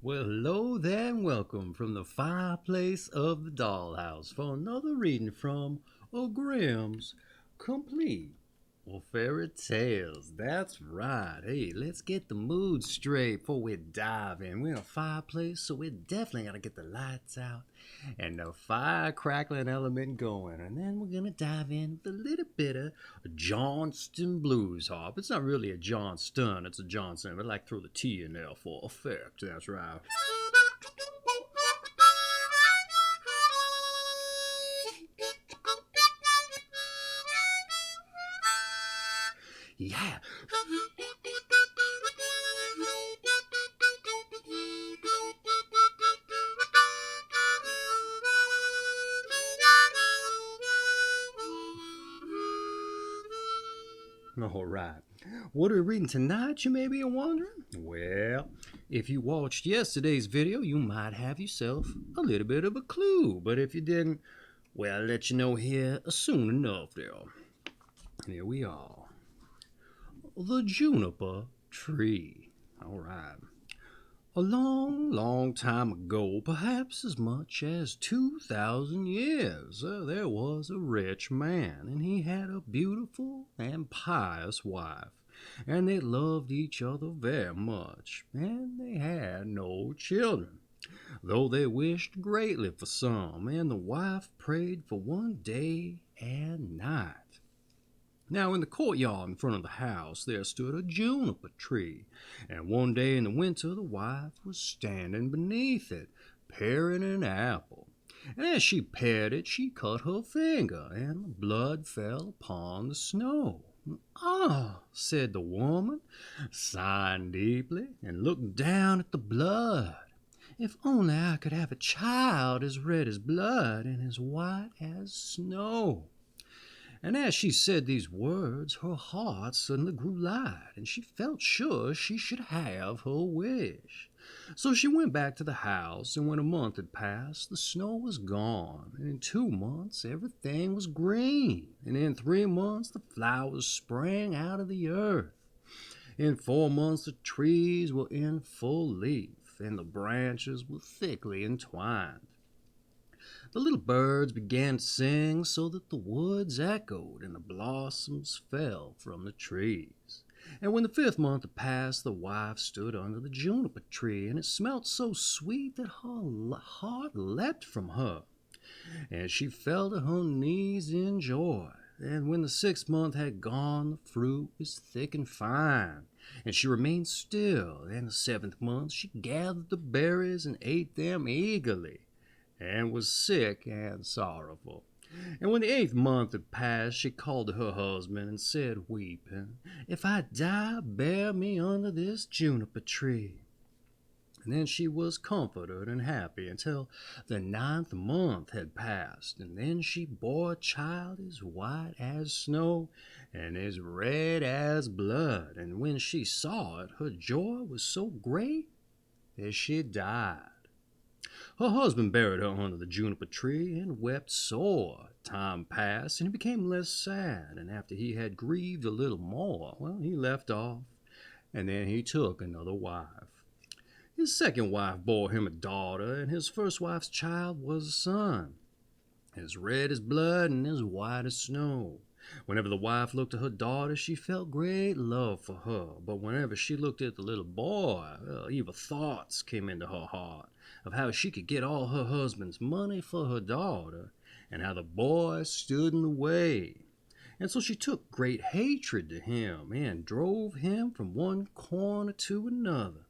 Well, hello there and welcome from the Fireplace of the Dollhouse for another reading from Grimm's Complete Fairy Tales. That's right. Hey, let's get the mood straight before we dive in. We're in a fireplace, so we definitely got to get the lights out and the fire crackling element going. And then we're going to dive in with a little bit of Johnston blues harp. It's not really a Johnston, it's a Johnson, but I like to throw the T in there for effect. That's right. Yeah. All right. What are we reading tonight, you may be wondering? Well, if you watched yesterday's video, you might have yourself a little bit of a clue. But if you didn't, well, I'll let you know here soon enough there. Here we are. The Juniper Tree. All right. A long, long time ago, perhaps as much as 2,000 years, there was a rich man, and he had a beautiful and pious wife, and they loved each other very much, and they had no children, though they wished greatly for some, and the wife prayed for one day and night. Now, in the courtyard in front of the house there stood a juniper tree, and one day in the winter the wife was standing beneath it, paring an apple. And as she pared it, she cut her finger, and the blood fell upon the snow. "Ah," said the woman, sighing deeply, and looked down at the blood. "If only I could have a child as red as blood and as white as snow." And as she said these words, her heart suddenly grew light, and she felt sure she should have her wish. So she went back to the house, and when a month had passed, the snow was gone, and in 2 months everything was green, and in 3 months the flowers sprang out of the earth. In 4 months the trees were in full leaf, and the branches were thickly entwined. The little birds began to sing so that the woods echoed and the blossoms fell from the trees. And when the 5th month had passed, the wife stood under the juniper tree, and it smelt so sweet that her heart leapt from her, and she fell to her knees in joy. And when the 6th month had gone, the fruit was thick and fine, and she remained still. And the 7th month she gathered the berries and ate them eagerly, and was sick and sorrowful. And when the 8th month had passed, she called to her husband and said, weeping, "If I die, bear me under this juniper tree." And then she was comforted and happy until the 9th month had passed, and then she bore a child as white as snow and as red as blood. And when she saw it, her joy was so great that she died. Her husband buried her under the juniper tree and wept sore. Time passed, and he became less sad, and after he had grieved a little more, he left off, and then he took another wife. His second wife bore him a daughter, and his first wife's child was a son, as red as blood and as white as snow. Whenever the wife looked at her daughter, she felt great love for her, but whenever she looked at the little boy, evil thoughts came into her heart of how she could get all her husband's money for her daughter, and how the boy stood in the way. And so she took great hatred to him, and drove him from one corner to another,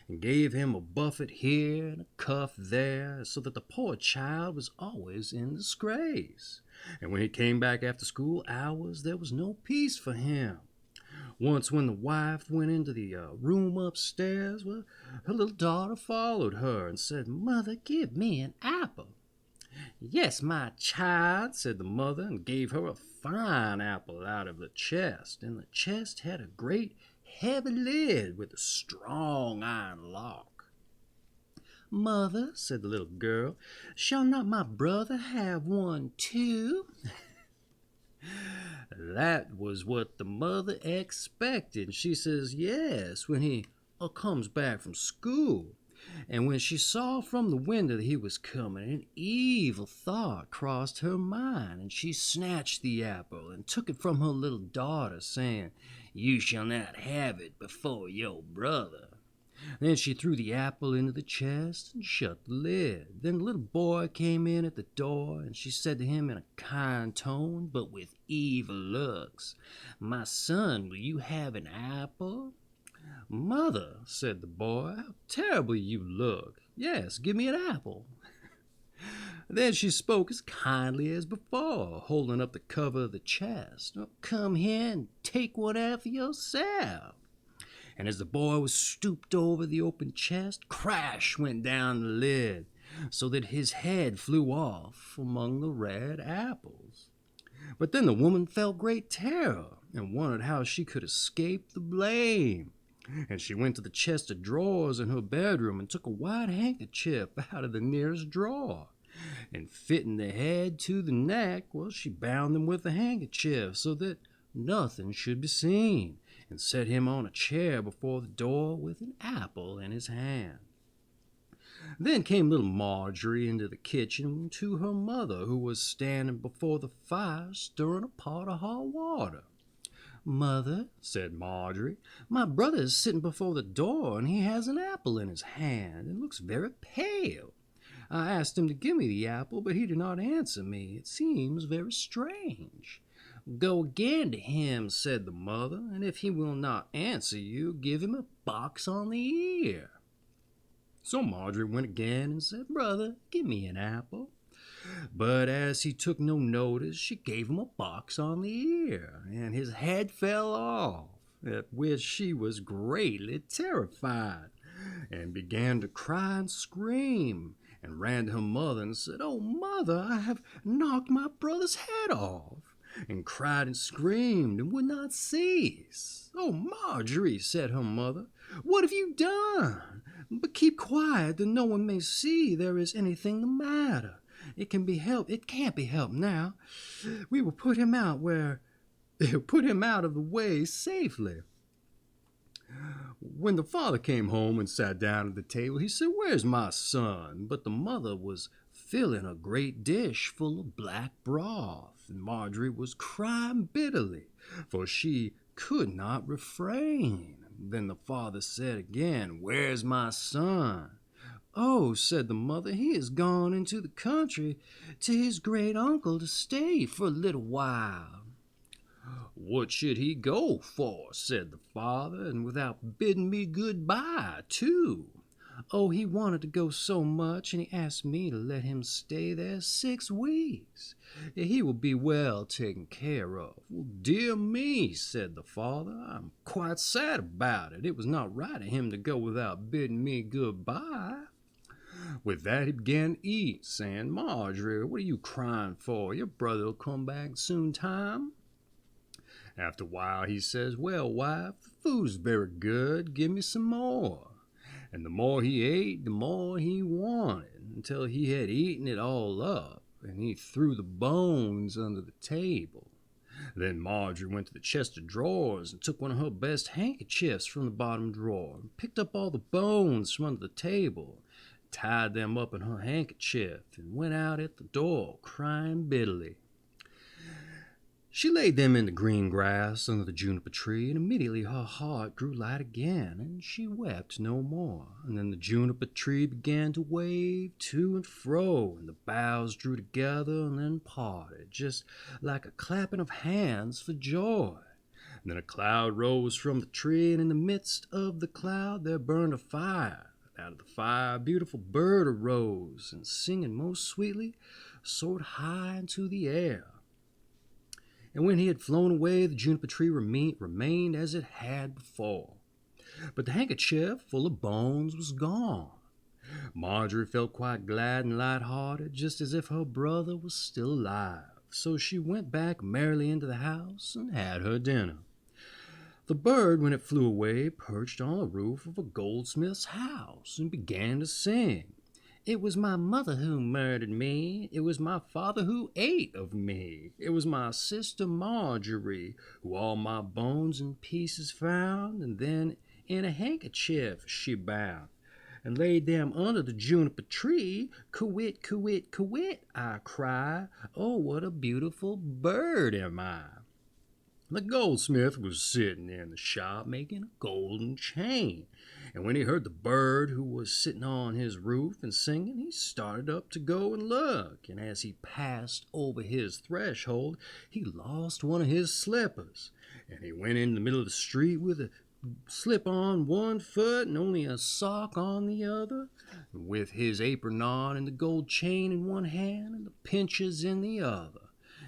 and gave him a buffet here and a cuff there, so that the poor child was always in disgrace. And when he came back after school hours, there was no peace for him. Once when the wife went into the room upstairs, her little daughter followed her and said, "Mother, give me an apple." "Yes, my child," said the mother, and gave her a fine apple out of the chest, and the chest had a great heavy lid with a strong iron lock. "Mother," said the little girl, "shall not my brother have one too?" That was what the mother expected. She says, "Yes, when he comes back from school." And when she saw from the window that he was coming, an evil thought crossed her mind, and she snatched the apple and took it from her little daughter, saying, "You shall not have it before your brother." Then she threw the apple into the chest and shut the lid. Then the little boy came in at the door, and she said to him in a kind tone, but with evil looks, "My son, will you have an apple?" "Mother," said the boy, "how terrible you look. Yes, give me an apple." Then she spoke as kindly as before, holding up the cover of the chest. "Oh, come here and take one out for yourself." And as the boy was stooped over the open chest, crash went down the lid, so that his head flew off among the red apples. But then the woman felt great terror, and wondered how she could escape the blame. And she went to the chest of drawers in her bedroom and took a white handkerchief out of the nearest drawer. And fitting the head to the neck, well, she bound them with the handkerchief so that nothing should be seen, and set him on a chair before the door with an apple in his hand. Then came little Marjorie into the kitchen to her mother, who was standing before the fire stirring a pot of hot water. "Mother," said Marjorie, "my brother is sitting before the door, and he has an apple in his hand, and looks very pale. I asked him to give me the apple, but he did not answer me. It seems very strange." "Go again to him," said the mother, "and if he will not answer you, give him a box on the ear." So Marjorie went again and said, "Brother, give me an apple." But as he took no notice, she gave him a box on the ear, and his head fell off, at which she was greatly terrified, and began to cry and scream, and ran to her mother and said, "Oh, mother, I have knocked my brother's head off," and cried and screamed and would not cease. "Oh, Marjorie," said her mother, "what have you done? But keep quiet, that no one may see there is anything the matter. It can be helped. It can't be helped now. We will put him out of the way safely." When the father came home and sat down at the table, he said, "Where's my son?" But the mother was filling a great dish full of black broth, and Marjorie was crying bitterly, for she could not refrain. Then the father said again, "Where's my son?" "Oh," said the mother, "he has gone into the country to his great uncle to stay for a little while." "What should he go for?" said the father, "and without bidding me good-bye, too?" "Oh, he wanted to go so much, and he asked me to let him stay there 6 weeks. He will be well taken care of." "Well, dear me," said the father, "I'm quite sad about it. It was not right of him to go without bidding me good-bye." With that he began to eat, saying, "Marjorie, what are you crying for? Your brother will come back soon time." After a while he says, "Well, wife, the food's very good. Give me some more." And the more he ate, the more he wanted, until he had eaten it all up, and he threw the bones under the table. Then Marjorie went to the chest of drawers and took one of her best handkerchiefs from the bottom drawer, and picked up all the bones from under the table, tied them up in her handkerchief, and went out at the door crying bitterly. She laid them in the green grass under the juniper tree, and immediately her heart grew light again, and she wept no more. And then the juniper tree began to wave to and fro, and the boughs drew together and then parted, just like a clapping of hands for joy. And then a cloud rose from the tree, and in the midst of the cloud there burned a fire. Out of the fire a beautiful bird arose, and singing most sweetly, soared high into the air. And when he had flown away, the juniper tree remained as it had before. But the handkerchief full of bones was gone. Marjorie felt quite glad and light-hearted, just as if her brother was still alive. So she went back merrily into the house and had her dinner. The bird, when it flew away, perched on the roof of a goldsmith's house and began to sing. "It was my mother who murdered me. It was my father who ate of me. It was my sister Marjorie who all my bones and pieces found, and then in a handkerchief she bound. and laid them under the juniper tree. Quit, quit, quit, I cry. Oh, what a beautiful bird am I. The goldsmith was sitting in the shop making a golden chain, and when he heard the bird who was sitting on his roof and singing, he started up to go and look, and as he passed over his threshold, he lost one of his slippers, and he went in the middle of the street with a slip on one foot and only a sock on the other, with his apron on and the gold chain in one hand and the pinches in the other.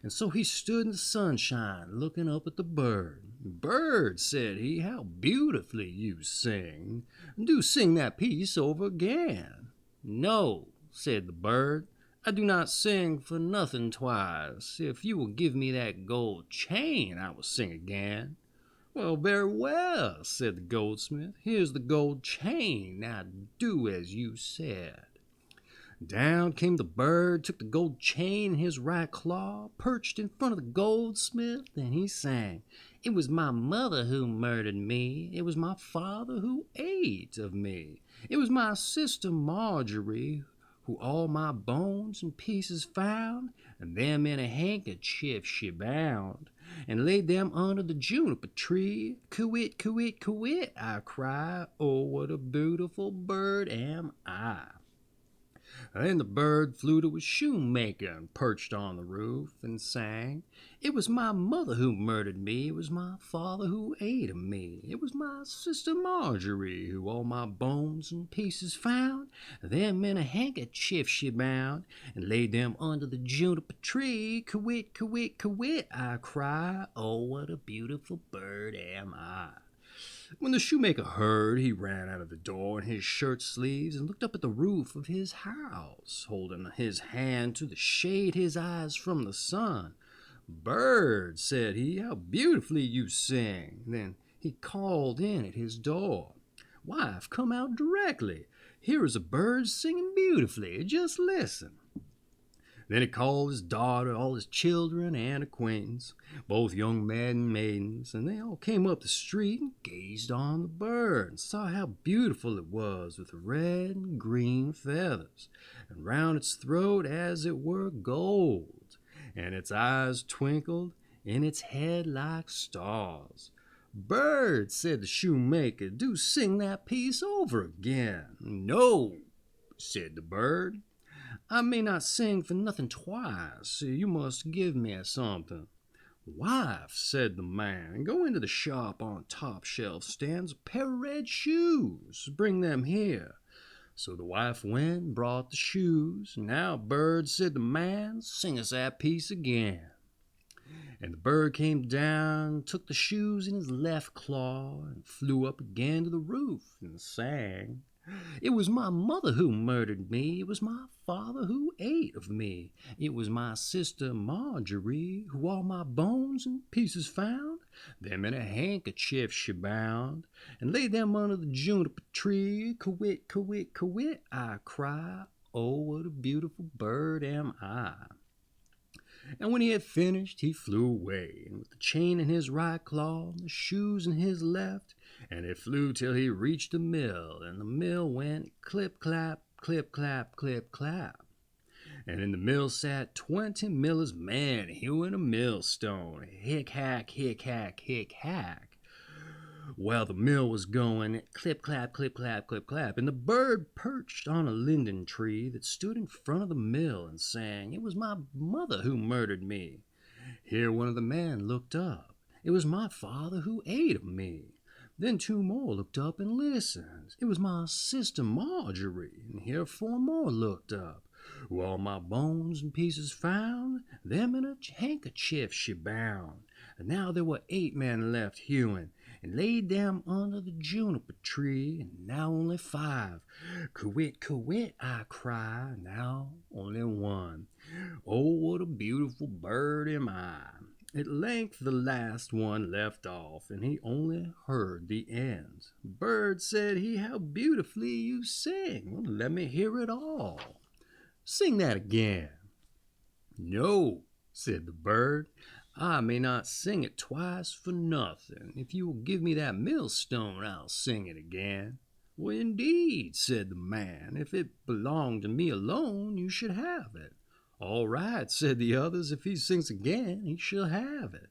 And so he stood in the sunshine looking up at the bird. Bird, said he, how beautifully you sing. Do sing that piece over again. No, said the bird, I do not sing for nothing twice. If you will give me that gold chain, I will sing again. Well, very well, said the goldsmith. Here's the gold chain. Now do as you said. Down came the bird, took the gold chain in his right claw, perched in front of the goldsmith, and he sang, It was my mother who murdered me, it was my father who ate of me, it was my sister Marjorie who all my bones and pieces found, and them in a handkerchief she bound, and laid them under the juniper tree. Quit, quit, quit, I cry, oh, what a beautiful bird am I. Then the bird flew to a shoemaker and perched on the roof and sang, It was my mother who murdered me, it was my father who ate of me, it was my sister Marjorie who all my bones and pieces found, them in a handkerchief she bound, and laid them under the juniper tree. Quit, quit, quit, I cry, oh, what a beautiful bird am I. When the shoemaker heard, he ran out of the door in his shirt sleeves and looked up at the roof of his house, holding his hand to shade his eyes from the sun. Bird, said he, how beautifully you sing. Then he called in at his door. Wife, come out directly. Here is a bird singing beautifully. Just listen. Then he called his daughter, all his children and acquaintance, both young men and maidens, and they all came up the street and gazed on the bird and saw how beautiful it was with red and green feathers, and round its throat as it were gold, and its eyes twinkled in its head like stars. Bird, said the shoemaker, do sing that piece over again. No, said the bird. I may not sing for nothing twice. You must give me something. Wife, said the man, go into the shop on top shelf stands a pair of red shoes. Bring them here. So the wife went and brought the shoes. Now, bird, said the man, sing us that piece again. And the bird came down, took the shoes in his left claw, and flew up again to the roof and sang, It was my mother who murdered me, it was my father who ate of me, it was my sister Marjorie who all my bones and pieces found, them in a handkerchief she bound, and laid them under the juniper tree. Quit, quit, quit, I cry, oh, what a beautiful bird am I. And when he had finished, he flew away, and with the chain in his right claw, and the shoes in his left, and he flew till he reached the mill, and the mill went clip-clap, clip-clap, clip-clap. And in the mill sat 20 millers' men hewing a millstone, hick-hack, hick-hack, hick-hack. Well, the mill was going clip-clap, clip-clap, clip-clap, and the bird perched on a linden tree that stood in front of the mill and sang, It was my mother who murdered me. Here one of the men looked up. It was my father who ate of me. Then 2 more looked up and listened. It was my sister Marjorie. And here 4 more looked up. Who all my bones and pieces found, them in a handkerchief she bound. And now there were 8 men left hewing, and laid them under the juniper tree, and now only 5. Quit, quit, I cry, now only 1. Oh, what a beautiful bird am I. At length the last one left off, and he only heard the end. Bird, said he, how beautifully you sing. Well, let me hear it all. Sing that again. No, said the bird, I may not sing it twice for nothing. If you will give me that millstone, I'll sing it again. Well, indeed, said the man, if it belonged to me alone, you should have it. All right, said the others, if he sings again, he shall have it.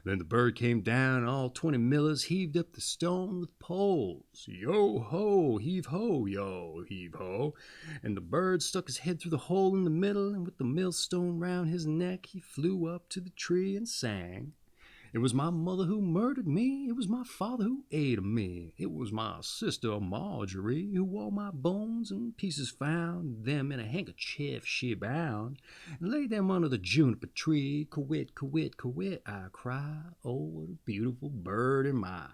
Then the bird came down, and all 20 millers heaved up the stone with poles. Yo-ho, heave-ho, yo, heave-ho. And the bird stuck his head through the hole in the middle, and with the millstone round his neck, he flew up to the tree and sang. It was my mother who murdered me, it was my father who ate of me, it was my sister Marjorie who wore my bones and pieces found, them in a handkerchief she bound, and laid them under the juniper tree. Quit, quit, quit, I cry, oh, what a beautiful bird am I.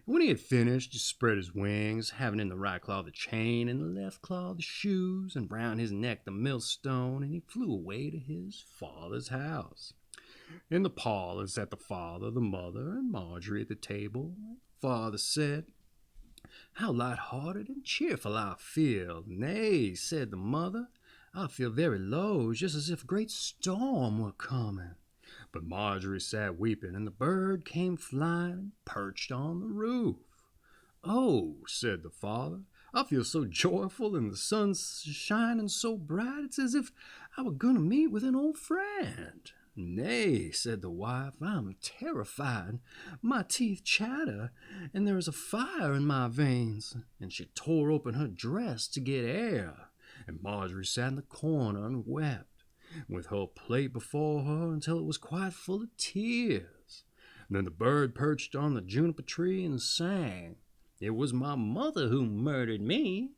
When he had finished, he spread his wings, having in the right claw the chain, and the left claw the shoes, and round his neck the millstone, and he flew away to his father's house. In the parlor sat the father, the mother, and Marjorie at the table. Father said, "How light-hearted and cheerful I feel." "Nay," said the mother, "I feel very low, just as if a great storm were coming." But Marjorie sat weeping, and the bird came flying and perched on the roof. "Oh," said the father, "I feel so joyful, and the sun's shining so bright, it's as if I were going to meet with an old friend." "Nay," said the wife, "I'm terrified. My teeth chatter, and there is a fire in my veins." And she tore open her dress to get air, and Marjorie sat in the corner and wept, with her plate before her until it was quite full of tears. And then the bird perched on the juniper tree and sang, "It was my mother who murdered me."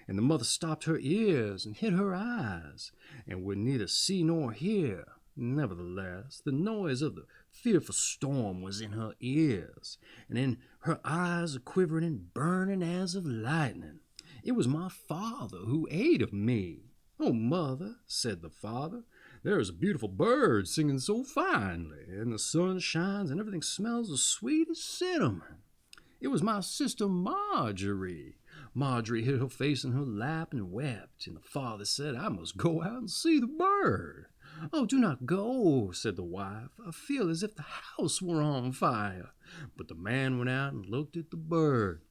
And the mother stopped her ears and hid her eyes, and would neither see nor hear. Nevertheless, the noise of the fearful storm was in her ears, and in her eyes a quivering and burning as of lightning. "It was my father who ate of me." "Oh, mother," said the father, "there is a beautiful bird singing so finely, and the sun shines, and everything smells as sweet as cinnamon." "It was my sister Marjorie." Marjorie hid her face in her lap and wept, and the father said, "I must go out and see the bird." "Oh, do not go," said the wife. "I feel as if the house were on fire." But the man went out and looked at the bird.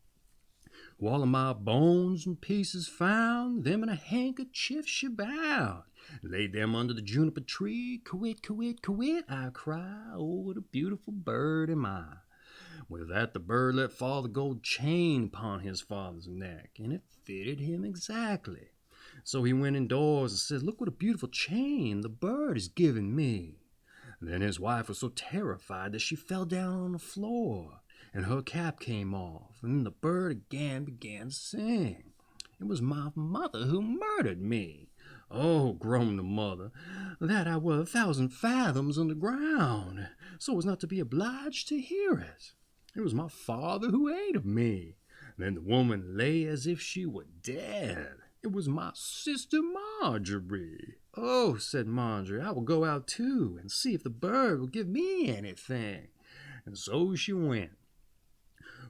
"Who all of my bones and pieces found, them in a handkerchief she bound, laid them under the juniper tree. Quit, quit, quit, I cry, oh, what a beautiful bird am I." With that the bird let fall the gold chain upon his father's neck, and it fitted him exactly. So he went indoors and said, "Look what a beautiful chain the bird has given me." Then his wife was so terrified that she fell down on the floor, and her cap came off, and then the bird again began to sing. "It was my mother who murdered me." "Oh," groaned the mother, "that I were 1,000 fathoms underground, so as not to be obliged to hear it. It was my father who ate of me." Then the woman lay as if she were dead. "It was my sister Marjorie." "Oh," said Marjorie, "I will go out too, and see if the bird will give me anything." And so she went.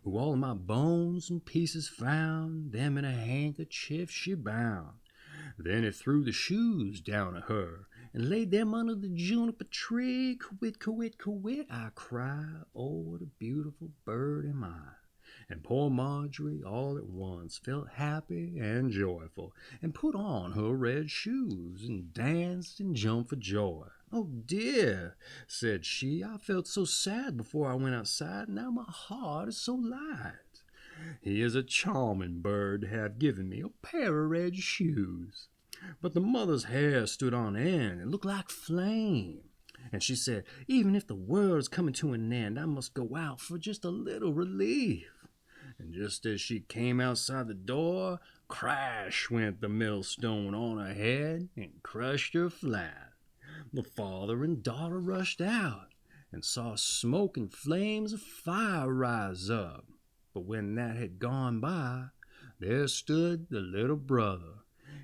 "Who all my bones and pieces found, them in a handkerchief she bound." Then it threw the shoes down at her, and laid them under the juniper tree. Quit, quit, quit, I cry, oh, what a beautiful bird am I. And poor Marjorie all at once felt happy and joyful, and put on her red shoes, and danced and jumped for joy. "Oh dear," said she, "I felt so sad before I went outside, now my heart is so light. He is a charming bird to have given me a pair of red shoes." But the mother's hair stood on end and looked like flame, and she said, "Even if the world is coming to an end, I must go out for just a little relief." And just as she came outside the door, crash went the millstone on her head and crushed her flat. The father and daughter rushed out and saw smoke and flames of fire rise up. But when that had gone by, there stood the little brother,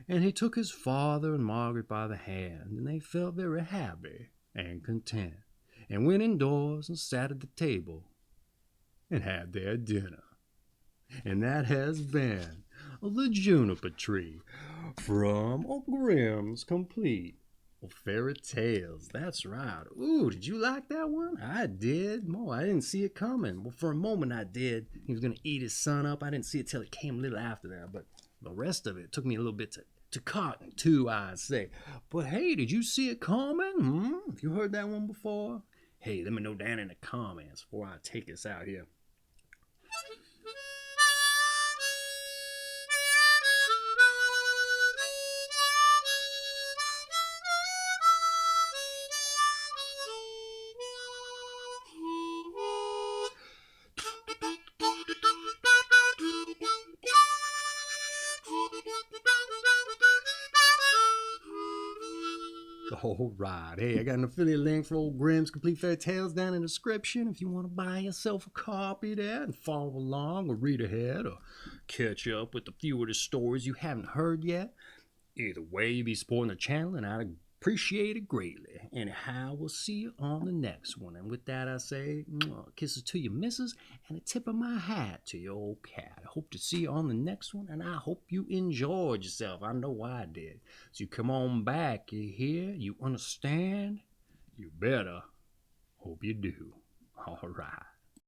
and he took his father and Margaret by the hand, and they felt very happy and content, and went indoors and sat at the table and had their dinner. And that has been the Juniper Tree from Grimm's Complete Well, fairy tales. That's right. Ooh, did you like that one? I did. More, I didn't see it coming. Well, for a moment I did. He was gonna eat his son up. I didn't see it till it came a little after that. But the rest of it took me a little bit to cotton too, I'd say. But hey, did you see it coming? Have you heard that one before? Hey, let me know down in the comments before I take us out here. All right. Hey, I got an affiliate link for old Grimm's Complete Fairy Tales down in the description if you want to buy yourself a copy there and follow along or read ahead or catch up with a few of the stories you haven't heard yet. Either way, you be supporting the channel and I'd appreciate it greatly. Anyhow, we'll see you on the next one. And with that, I say kisses to your missus and a tip of my hat to your old cat. I hope to see you on the next one, and I hope you enjoyed yourself. I know I did. So you come on back, you hear? You understand? You better. Hope you do. All right.